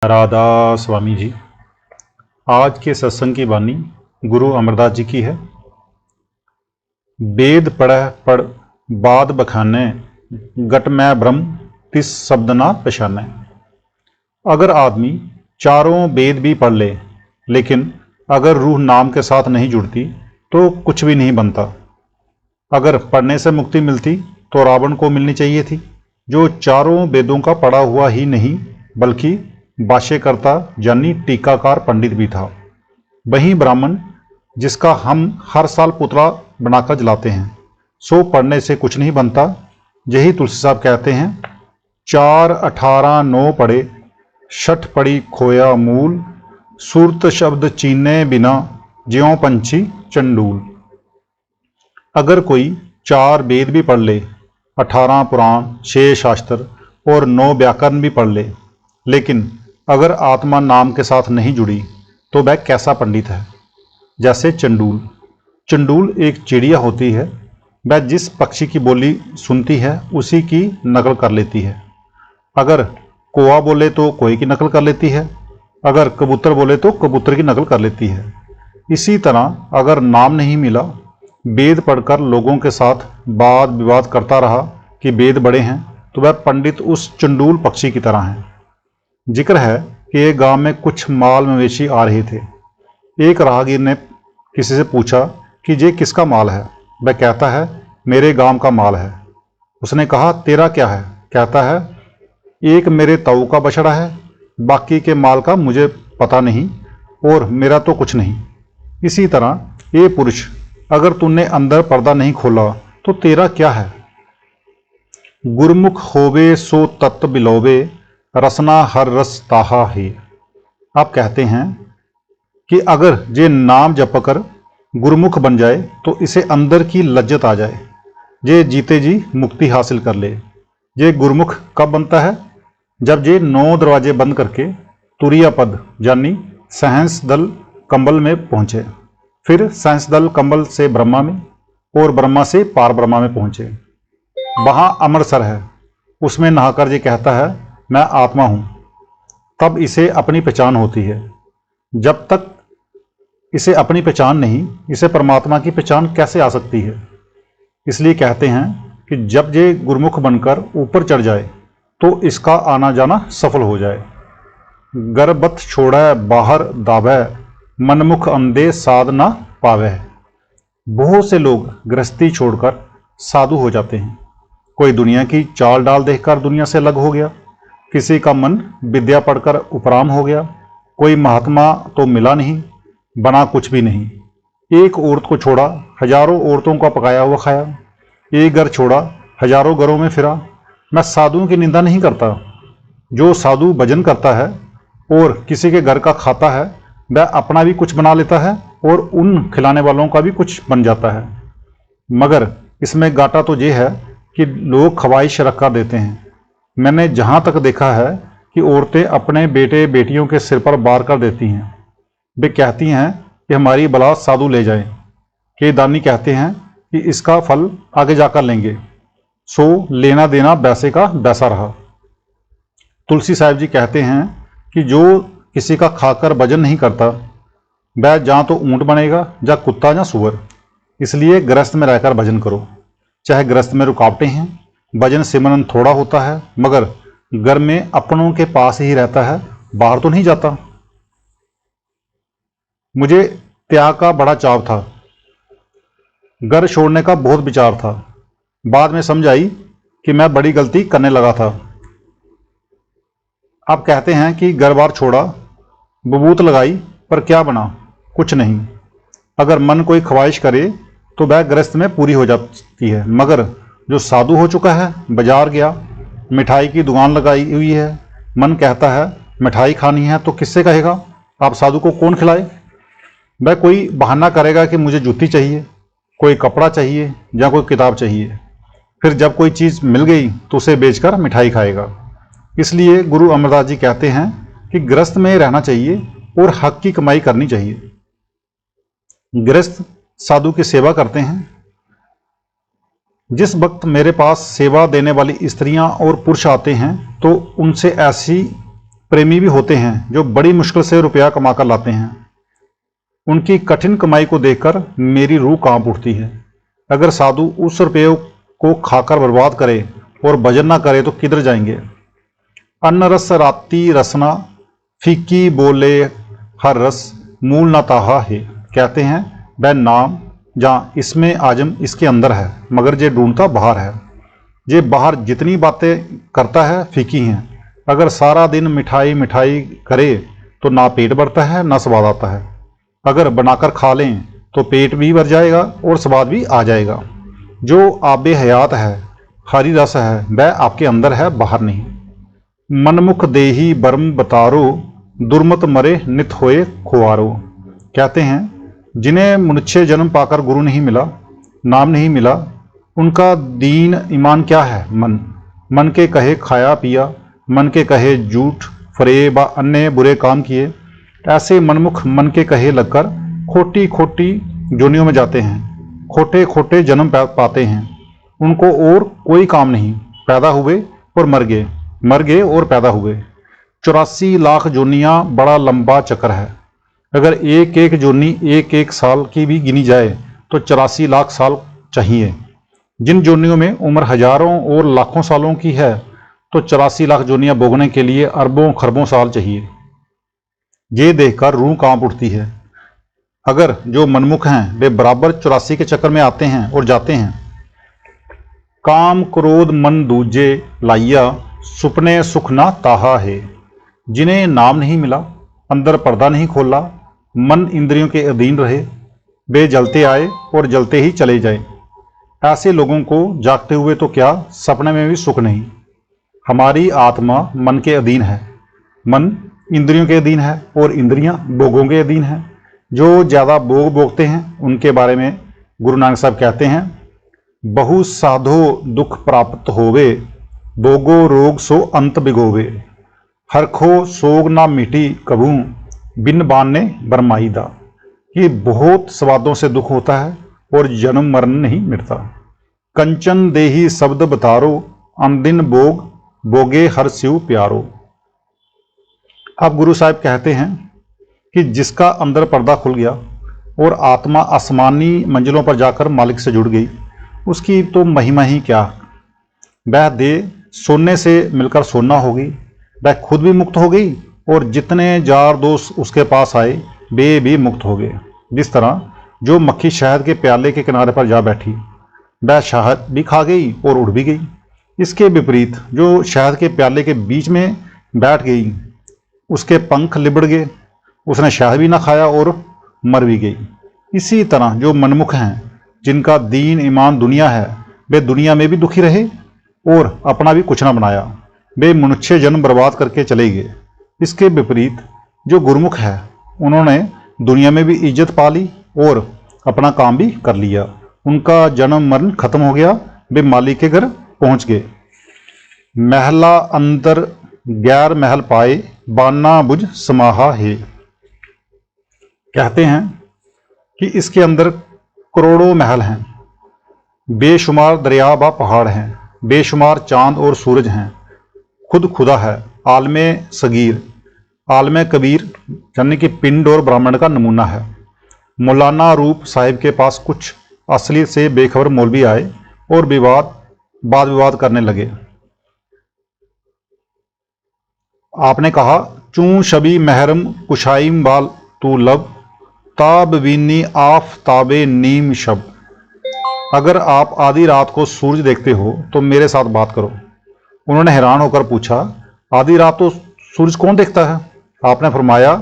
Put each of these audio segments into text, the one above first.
राधा स्वामी जी। आज के सत्संग की वाणी गुरु अमरदास जी की है। वेद पढ़ह पढ़ बाद बखाने, गट मैं ब्रह्म तिस शब्द ना पहचाने। अगर आदमी चारों वेद भी पढ़ ले, लेकिन अगर रूह नाम के साथ नहीं जुड़ती तो कुछ भी नहीं बनता। अगर पढ़ने से मुक्ति मिलती तो रावण को मिलनी चाहिए थी, जो चारों वेदों का पढ़ा हुआ ही नहीं बल्कि भाष्यकर्ता यानी टीकाकार पंडित भी था। वही ब्राह्मण जिसका हम हर साल पुतला बनाकर जलाते हैं, सो पढ़ने से कुछ नहीं बनता। यही तुलसी साहब कहते हैं, 4 18 9 पढ़े, 6 पढ़ी खोया मूल, सुरत शब्द चीने बिना ज्यों पंछी चंडूल। अगर कोई 4 वेद भी पढ़ ले, 18 पुराण, 6 शास्त्र और 9 व्याकरण भी पढ़ ले, लेकिन अगर आत्मा नाम के साथ नहीं जुड़ी तो वह कैसा पंडित है। जैसे चंडूल। चंडूल एक चिड़िया होती है, वह जिस पक्षी की बोली सुनती है उसी की नकल कर लेती है। अगर कौवा बोले तो कोई की नकल कर लेती है, अगर कबूतर बोले तो कबूतर की नकल कर लेती है। इसी तरह अगर नाम नहीं मिला, वेद पढ़कर लोगों के साथ वाद विवाद करता रहा कि वेद बड़े हैं, तो वह पंडित उस चंडूल पक्षी की तरह है। जिक्र है कि एक गांव में कुछ माल मवेशी आ रहे थे। एक राहगीर ने किसी से पूछा कि ये किसका माल है। वह कहता है, मेरे गांव का माल है। उसने कहा, तेरा क्या है? कहता है, एक मेरे ताऊ का बछड़ा है, बाकी के माल का मुझे पता नहीं और मेरा तो कुछ नहीं। इसी तरह ये पुरुष, अगर तूने अंदर पर्दा नहीं खोला तो तेरा क्या है। गुरमुख होवे सो तत्व बिलोवे, रसना हर रस ताहा है। आप कहते हैं कि अगर ये नाम जपकर गुरमुख बन जाए तो इसे अंदर की लज्जत आ जाए, ये जीते जी मुक्ति हासिल कर ले। ये गुरमुख कब बनता है? जब ये 9 दरवाजे बंद करके तुरिया पद यानी सहंस दल कंबल में पहुंचे, फिर सहंस दल कंबल से ब्रह्मा में और ब्रह्मा से पार ब्रह्मा में पहुंचे। वहां अमरसर है, उसमें नहाकर ये कहता है, मैं आत्मा हूं। तब इसे अपनी पहचान होती है। जब तक इसे अपनी पहचान नहीं, इसे परमात्मा की पहचान कैसे आ सकती है। इसलिए कहते हैं कि जब ये गुरमुख बनकर ऊपर चढ़ जाए तो इसका आना जाना सफल हो जाए। गर्भत छोड़ै बाहर दावै, मनमुख अंधे साध ना पावै। बहुत से लोग गृहस्थी छोड़कर साधु हो जाते हैं। कोई दुनिया की चाल डाल देखकर दुनिया से अलग हो गया, किसी का मन विद्या पढ़कर उपराम हो गया, कोई महात्मा तो मिला नहीं, बना कुछ भी नहीं। एक औरत को छोड़ा, हजारों औरतों का पकाया हुआ खाया। एक घर छोड़ा, हजारों घरों में फिरा। मैं साधुओं की निंदा नहीं करता। जो साधु भजन करता है और किसी के घर का खाता है, वह अपना भी कुछ बना लेता है और उन खिलाने वालों का भी कुछ बन जाता है। मगर इसमें घाटा तो ये है कि लोग ख्वाहिश रखा देते हैं। मैंने जहाँ तक देखा है कि औरतें अपने बेटे बेटियों के सिर पर बार कर देती हैं। वे कहती हैं कि हमारी बला साधु ले जाएं। के दानी कहते हैं कि इसका फल आगे जाकर लेंगे, सो लेना देना वैसे का वैसा रहा। तुलसी साहिब जी कहते हैं कि जो किसी का खाकर भजन नहीं करता, वह जहाँ तो ऊंट बनेगा, या कुत्ता या सुअर। इसलिए गृहस्थ में रहकर भजन करो। चाहे गृहस्थ में रुकावटें हैं, भजन सिमरन थोड़ा होता है, मगर घर में अपनों के पास ही रहता है, बाहर तो नहीं जाता। मुझे त्याग का बड़ा चाव था, घर छोड़ने का बहुत विचार था। बाद में समझ आई कि मैं बड़ी गलती करने लगा था। आप कहते हैं कि घर बार छोड़ा, बबूत लगाई, पर क्या बना? कुछ नहीं। अगर मन कोई ख्वाहिश करे तो वह गृहस्थ में पूरी हो जाती है, मगर जो साधु हो चुका है, बाजार गया, मिठाई की दुकान लगाई हुई है, मन कहता है मिठाई खानी है, तो किससे कहेगा? आप साधु को कौन खिलाए? वह कोई बहाना करेगा कि मुझे जूती चाहिए, कोई कपड़ा चाहिए या कोई किताब चाहिए। फिर जब कोई चीज़ मिल गई तो उसे बेचकर मिठाई खाएगा। इसलिए गुरु अमरदास जी कहते हैं कि गृहस्थ में रहना चाहिए और हक की कमाई करनी चाहिए। गृहस्थ साधु की सेवा करते हैं। जिस वक्त मेरे पास सेवा देने वाली स्त्रियां और पुरुष आते हैं तो उनसे ऐसी प्रेमी भी होते हैं जो बड़ी मुश्किल से रुपया कमा कर लाते हैं। उनकी कठिन कमाई को देखकर मेरी रूह कांप उठती है। अगर साधु उस रुपये को खाकर बर्बाद करे और भजन ना करे तो किधर जाएंगे। अन्न रस राती रसना, फीकी बोले हर रस, मूल न ताहा है। कहते हैं वह नाम जहाँ इसमें आजम इसके अंदर है, मगर जे ढूंढता बाहर है। ये बाहर जितनी बातें करता है फीकी हैं। अगर सारा दिन मिठाई मिठाई करे तो ना पेट भरता है ना स्वाद आता है। अगर बनाकर खा लें तो पेट भी भर जाएगा और स्वाद भी आ जाएगा। जो आबे हयात है, हरी रस है, वह आपके अंदर है, बाहर नहीं। मनमुख देही बर्म बतारो, दुर्मत मरे नित होए खुआरो। कहते हैं जिन्हें मनुष्य जन्म पाकर गुरु नहीं मिला, नाम नहीं मिला, उनका दीन ईमान क्या है। मन के कहे खाया पिया, मन के कहे झूठ फरेब अन्य बुरे काम किए। ऐसे मनमुख मन के कहे लगकर खोटी खोटी जोनियों में जाते हैं, खोटे खोटे जन्म पाते हैं। उनको और कोई काम नहीं, पैदा हुए और मर गए, मर गए और पैदा हुए। 84 लाख जोनियाँ बड़ा लंबा चक्कर है। अगर एक एक जोनी एक एक साल की भी गिनी जाए तो 84 लाख साल चाहिए। जिन जोनियों में उम्र हजारों और लाखों सालों की है तो 84 लाख जोनियाँ भोगने के लिए अरबों खरबों साल चाहिए। ये देखकर रूह कांप उठती है। अगर जो मनमुख हैं वे बराबर 84 के चक्कर में आते हैं और जाते हैं। काम क्रोध मन दूजे लाइया, सुपने सुख ना ताहा है। जिन्हें नाम नहीं मिला, अंदर पर्दा नहीं खोला, मन इंद्रियों के अधीन रहे, वे जलते आए और जलते ही चले जाए। ऐसे लोगों को जागते हुए तो क्या, सपने में भी सुख नहीं। हमारी आत्मा मन के अधीन है, मन इंद्रियों के अधीन है और इंद्रियां भोगों के अधीन हैं। जो ज़्यादा भोग भोगते हैं उनके बारे में गुरु नानक साहब कहते हैं, बहु साधो दुख प्राप्त होवे, भोगो रोग सो अंत बिगोवे। हरखो सोग ना मिटी कबू, बिन बाने बरमाईदा। कि बहुत स्वादों से दुख होता है और जन्म मरण नहीं मिटता। कंचन देही शब्द बतारो, अनदिन भोग भोगे हर शिव प्यारो। अब गुरु साहब कहते हैं कि जिसका अंदर पर्दा खुल गया और आत्मा आसमानी मंजिलों पर जाकर मालिक से जुड़ गई, उसकी तो महिमा ही क्या। वह देह सोने से मिलकर सोना हो गई, वह खुद भी मुक्त हो गई और जितने जार दोस्त उसके पास आए वे भी मुक्त हो गए। जिस तरह जो मक्खी शहद के प्याले के किनारे पर जा बैठी, वह शहद भी खा गई और उड़ भी गई। इसके विपरीत जो शहद के प्याले के बीच में बैठ गई, उसके पंख लिबड़ गए, उसने शहद भी ना खाया और मर भी गई। इसी तरह जो मनमुख हैं, जिनका दीन ईमान दुनिया है, वे दुनिया में भी दुखी रहे और अपना भी कुछ ना बनाया, वे मनुष्य जन्म बर्बाद करके चले गए। इसके विपरीत जो गुरुमुख है, उन्होंने दुनिया में भी इज्जत पा ली और अपना काम भी कर लिया। उनका जन्म मरण खत्म हो गया, वे मालिक के घर पहुंच गए। महला अंदर गैर महल पाए, बाना बुझ समाहा है। कहते हैं कि इसके अंदर करोड़ों महल हैं, बेशुमार दरिया व पहाड़ हैं, बेशुमार चांद और सूरज हैं, खुद खुदा है, आलमे सगीर, आलमे कबीर यानी कि पिंड और ब्राह्मण का नमूना है। मौलाना रूप साहिब के पास कुछ असली से बेखबर मौलवी आए और वाद विवाद करने लगे। आपने कहा, चूं शबी महरम कुशाइम बाल तू लब, ताब बीनी आफ ताबे नीम शब। अगर आप आधी रात को सूरज देखते हो तो मेरे साथ बात करो। उन्होंने हैरान होकर पूछा, आधी रात तो सूरज कौन देखता है? आपने फरमाया,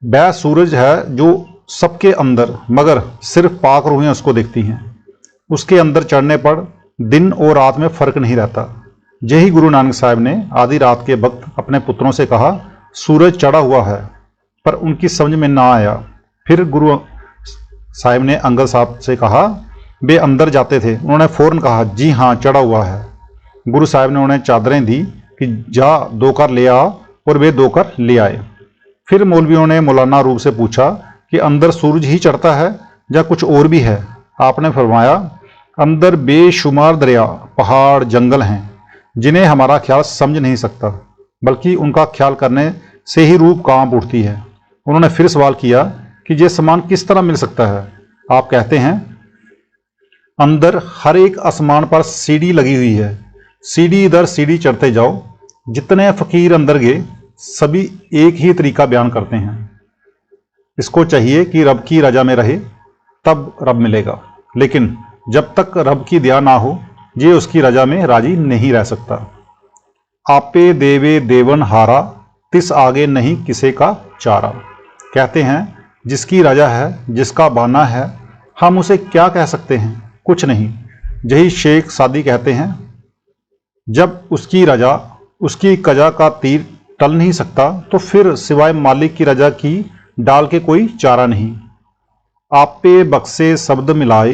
वह सूरज है जो सबके अंदर मगर सिर्फ पाक रूहें उसको देखती हैं। उसके अंदर चढ़ने पर दिन और रात में फर्क नहीं रहता। यही गुरु नानक साहब ने आधी रात के वक्त अपने पुत्रों से कहा, सूरज चढ़ा हुआ है, पर उनकी समझ में ना आया। फिर गुरु साहब ने अंगद साहब से कहा, वे अंदर जाते थे, उन्होंने फौरन कहा, जी हाँ चढ़ा हुआ है। गुरु साहब ने उन्हें चादरें दी कि जा धोकर ले आ, और वे धोकर ले आए। फिर मौलवियों ने मौलाना रूप से पूछा कि अंदर सूरज ही चढ़ता है या कुछ और भी है? आपने फरमाया, अंदर बेशुमार दरिया, पहाड़, जंगल हैं जिन्हें हमारा ख्याल समझ नहीं सकता। बल्कि उनका ख्याल करने से ही रूह कांप उठती है। उन्होंने फिर सवाल किया कि ये सामान किस तरह मिल सकता है। आप कहते हैं, अंदर हर एक आसमान पर सीढ़ी लगी हुई है, सीढ़ी दर सीढ़ी चढ़ते जाओ। जितने फकीर अंदर गए सभी एक ही तरीका बयान करते हैं, इसको चाहिए कि रब की रजा में रहे तब रब मिलेगा, लेकिन जब तक रब की दया ना हो ये उसकी रजा में राजी नहीं रह सकता। आपे देवे देवन हारा, तिस आगे नहीं किसे का चारा। कहते हैं, जिसकी रजा है, जिसका बाना है, हम उसे क्या कह सकते हैं, कुछ नहीं। यही शेख सादी कहते हैं, जब उसकी रजा, उसकी कजा का तीर टल नहीं सकता तो फिर सिवाय मालिक की रजा की डाल के कोई चारा नहीं। आपे बक्से शब्द मिलाए,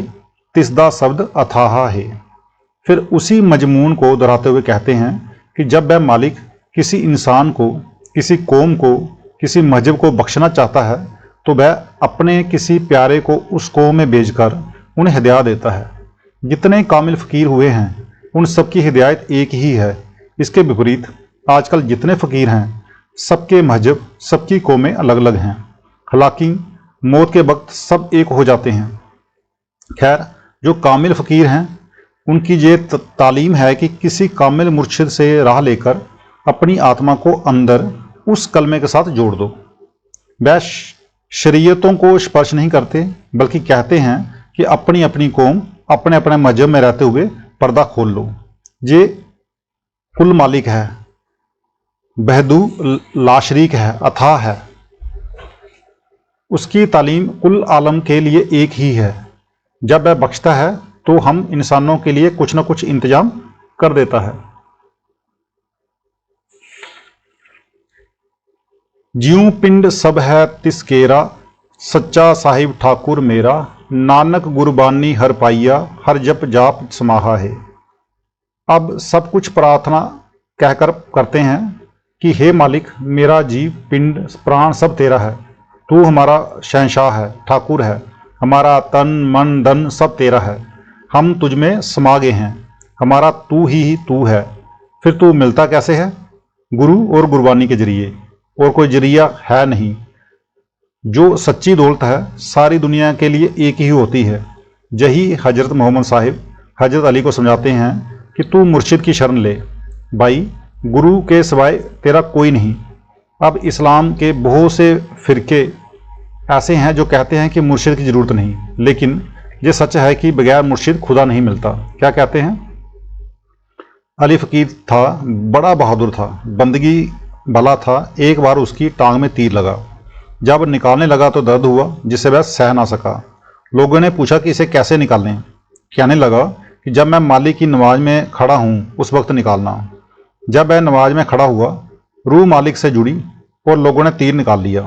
तिसदा शब्द अथाहा है। फिर उसी मजमून को दोहराते हुए कहते हैं कि जब वह मालिक किसी इंसान को, किसी कौम को, किसी मजहब को बख्शना चाहता है तो वह अपने किसी प्यारे को उस कौम में भेजकर उन्हें हिदायत देता है। जितने कामिल फ़कीर हुए हैं उन सबकी हिदायत एक ही है। इसके विपरीत आजकल जितने फ़कीर हैं सबके मजहब, सबकी कौमें अलग अलग हैं। हालांकि मौत के वक्त सब एक हो जाते हैं। खैर, जो कामिल फ़कीर हैं उनकी ये तालीम है कि किसी कामिल मुर्शिद से राह लेकर अपनी आत्मा को अंदर उस कलमे के साथ जोड़ दो। वह शरीयतों को स्पर्श नहीं करते, बल्कि कहते हैं कि अपनी अपनी कौम, अपने अपने मजहब में रहते हुए पर्दा खोल लो। ये कुल मालिक है, बहदू लाशरीक है, अथाह है। उसकी तालीम कुल आलम के लिए एक ही है। जब वह बख्शता है तो हम इंसानों के लिए कुछ न कुछ इंतजाम कर देता है। ज्यों पिंड सब है तिसकेरा, सच्चा साहिब ठाकुर मेरा, नानक गुरबानी हर पाइया, हर जप जाप समाहा है। अब सब कुछ प्रार्थना कहकर करते हैं कि हे मालिक, मेरा जीव, पिंड, प्राण सब तेरा है। तू हमारा शहंशाह है, ठाकुर है। हमारा तन मन धन सब तेरा है। हम तुझ में समा गए हैं। हमारा तू ही तू है। फिर तू मिलता कैसे है? गुरु और गुरबानी के जरिए, और कोई जरिया है नहीं। जो सच्ची दौलत है सारी दुनिया के लिए एक ही होती है। यही हजरत मोहम्मद साहिब हजरत अली को समझाते हैं कि तू मुर्शिद की शरण ले। भाई, गुरु के सिवाय तेरा कोई नहीं। अब इस्लाम के बहुत से फ़िरके ऐसे हैं जो कहते हैं कि मुर्शिद की ज़रूरत नहीं, लेकिन ये सच है कि बगैर मुर्शिद खुदा नहीं मिलता। क्या कहते हैं? अली फ़कीर था, बड़ा बहादुर था, बंदगी भला था। एक बार उसकी टांग में तीर लगा। जब निकालने लगा तो दर्द हुआ जिससे वह सह ना सका। लोगों ने पूछा कि इसे कैसे निकालें। कहने लगा कि जब मैं मालिक की नमाज में खड़ा हूँ उस वक्त निकालना। जब वह नमाज में खड़ा हुआ, रूह मालिक से जुड़ी और लोगों ने तीर निकाल लिया।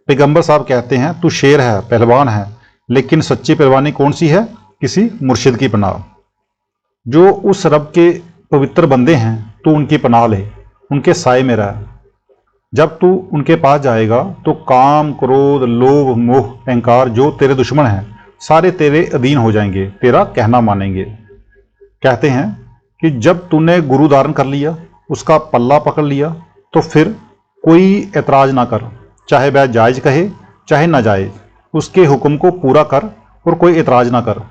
पैगंबर साहब कहते हैं, तू शेर है, पहलवान है, लेकिन सच्ची पहलवानी कौन सी है? किसी मुर्शिद की पनाह। जो उस रब के पवित्र बंदे हैं तू उनकी पनाह ले, उनके साए में रह। जब तू उनके पास जाएगा तो काम, क्रोध, लोभ, मोह, अहंकार जो तेरे दुश्मन हैं सारे तेरे अधीन हो जाएंगे, तेरा कहना मानेंगे। कहते हैं कि जब तूने गुरु धारण कर लिया, उसका पल्ला पकड़ लिया, तो फिर कोई एतराज़ ना कर, चाहे वह जायज़ कहे चाहे नाजायज़। उसके हुक्म को पूरा कर और कोई एतराज़ ना कर,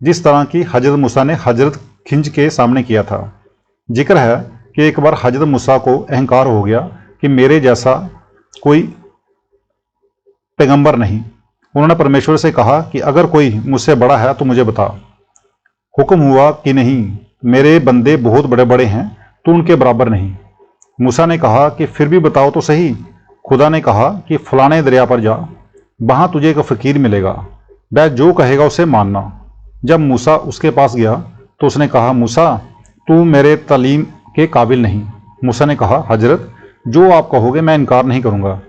जिस तरह की हजरत मूसा ने हजरत खिंज के सामने किया था। जिक्र है कि एक बार हजरत मूसा को अहंकार हो गया कि मेरे जैसा कोई पैगंबर नहीं। उन्होंने परमेश्वर से कहा कि अगर कोई मुझसे बड़ा है तो मुझे बता। हुक्म हुआ कि नहीं, मेरे बंदे बहुत बड़े बड़े हैं, तू उनके बराबर नहीं। मूसा ने कहा कि फिर भी बताओ तो सही। खुदा ने कहा कि फलाने दरिया पर जा, वहाँ तुझे एक फ़कीर मिलेगा, वह जो कहेगा उसे मानना। जब मूसा उसके पास गया तो उसने कहा, मूसा तू मेरे तालीम के काबिल नहीं। मूसा ने कहा, हजरत जो आप कहोगे मैं इनकार नहीं करूँगा।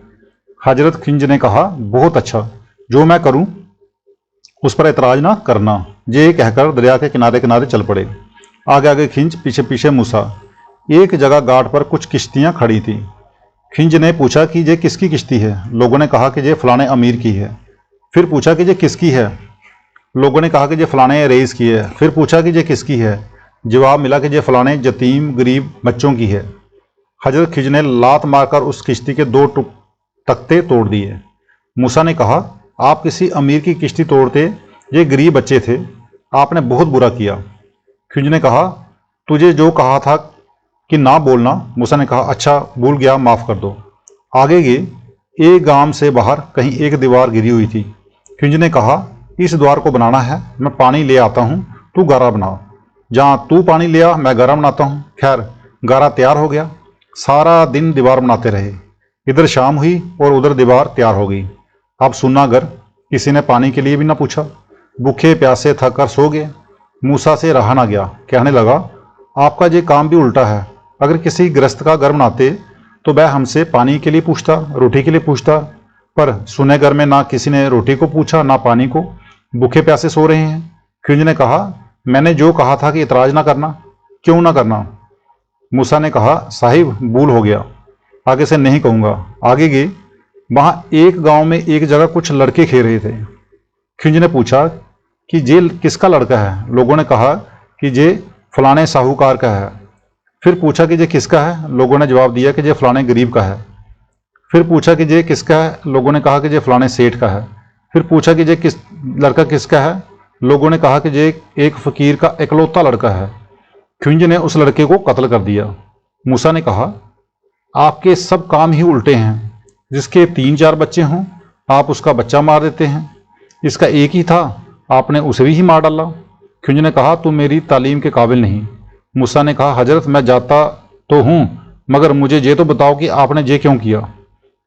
हजरत खिंज ने कहा, बहुत अच्छा, जो मैं करूँ उस पर एतराज़ ना करना। ये कहकर दरिया के किनारे किनारे चल पड़े। आगे आगे खिंज, पीछे पीछे मूसा। एक जगह घाट पर कुछ किश्तियाँ खड़ी थीं। खिंज ने पूछा कि ये किसकी किश्ती है? लोगों ने कहा कि ये फलाने अमीर की है। फिर पूछा कि ये किसकी है? लोगों ने कहा कि ये फलाने रईस की है। फिर पूछा कि ये किसकी है? जवाब मिला कि ये फलाने यतीम गरीब बच्चों की है। हजरत खिज ने लात मारकर उस किश्ती के 2 तख्ते तोड़ दिए। मूसा ने कहा, आप किसी अमीर की किश्ती तोड़ते, ये गरीब बच्चे थे, आपने बहुत बुरा किया। खिज ने कहा, तुझे जो कहा था कि ना बोलना। मूसा ने कहा, अच्छा भूल गया, माफ़ कर दो। आगे गए, एक गांव से बाहर कहीं एक दीवार गिरी हुई थी। खिंज ने कहा, इस द्वार को बनाना है, मैं पानी ले आता हूँ, तू गारा बना। जहाँ तू पानी ले आ, मैं गारा बनाता हूँ। खैर, गारा तैयार हो गया। सारा दिन दीवार बनाते रहे। इधर शाम हुई और उधर दीवार तैयार हो गई। अब सुना घर, किसी ने पानी के लिए भी ना पूछा। भूखे प्यासे थक कर सो गए। मूसा से रहा ना गया। कहने लगा, आपका ये काम भी उल्टा है। अगर किसी गृहस्थ का घर बनाते तो वह हमसे पानी के लिए पूछता, रोटी के लिए पूछता, पर सुने घर में ना किसी ने रोटी को पूछा ना पानी को। भूखे प्यासे सो रहे हैं। खिंज ने कहा, मैंने जो कहा था कि इतराज ना करना, क्यों ना करना। मूसा ने कहा, साहिब भूल हो गया, आगे से नहीं कहूँगा। आगे गए, वहाँ एक गांव में एक जगह कुछ लड़के खेल रहे थे। खिंज ने पूछा कि ये किसका लड़का है। लोगों ने कहा कि ये फलाने साहूकार का है। फिर पूछा कि ये किसका है। लोगों ने जवाब दिया कि ये फलाने गरीब का है। फिर पूछा कि ये किसका है। लोगों ने कहा कि ये फलाने सेठ का है। फिर पूछा कि ये लड़का किसका है। लोगों ने कहा कि ये एक फकीर का इकलौता लड़का है। खिंज ने उस लड़के को कत्ल कर दिया। मूसा ने कहा, आपके सब काम ही उल्टे हैं। जिसके 3-4 बच्चे हों, आप उसका बच्चा मार देते हैं। इसका एक ही था, आपने उसे भी ही मार डाला। खिंज ने कहा, तू मेरी तालीम के काबिल नहीं। मूसा ने कहा, हजरत मैं जाता तो हूँ, मगर मुझे ये तो बताओ कि आपने ये क्यों किया।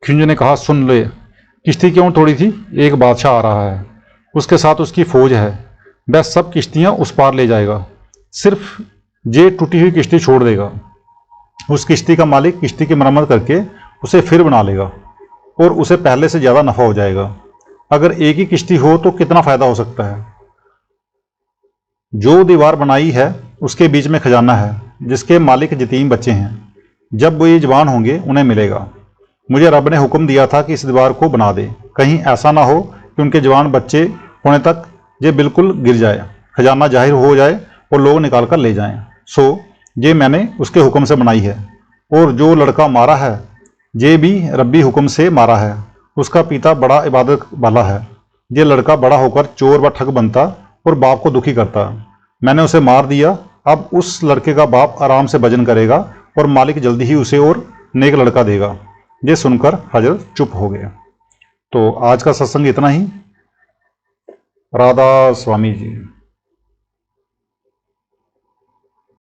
खिंज ने कहा, सुन ले, किश्ती क्यों तोड़ी थी। एक बादशाह आ रहा है, उसके साथ उसकी फौज है, वह सब किश्तियाँ उस पार ले जाएगा, सिर्फ ये टूटी हुई किश्ती छोड़ देगा। उस किश्ती का मालिक किश्ती की मरम्मत करके उसे फिर बना लेगा और उसे पहले से ज़्यादा नफ़ा हो जाएगा। अगर एक ही किश्ती हो तो कितना फ़ायदा हो सकता है। जो दीवार बनाई है उसके बीच में खजाना है, जिसके मालिक यतीम बच्चे हैं। जब वो ये जवान होंगे उन्हें मिलेगा। मुझे रब ने हुक्म दिया था कि इस दीवार को बना दे, कहीं ऐसा ना हो कि उनके जवान बच्चे होने तक ये बिल्कुल गिर जाए, खजाना जाहिर हो जाए और लोग निकाल कर ले जाएं। सो ये मैंने उसके हुक्म से बनाई है। और जो लड़का मारा है ये भी रब्बी हुक्म से मारा है। उसका पिता बड़ा इबादत वाला है। ये लड़का बड़ा होकर चोर व ठग बनता और बाप को दुखी करता। मैंने उसे मार दिया। अब उस लड़के का बाप आराम से भजन करेगा और मालिक जल्दी ही उसे और नेक लड़का देगा। ये सुनकर हजरत चुप हो गए। तो आज का सत्संग इतना ही। राधा स्वामी जी।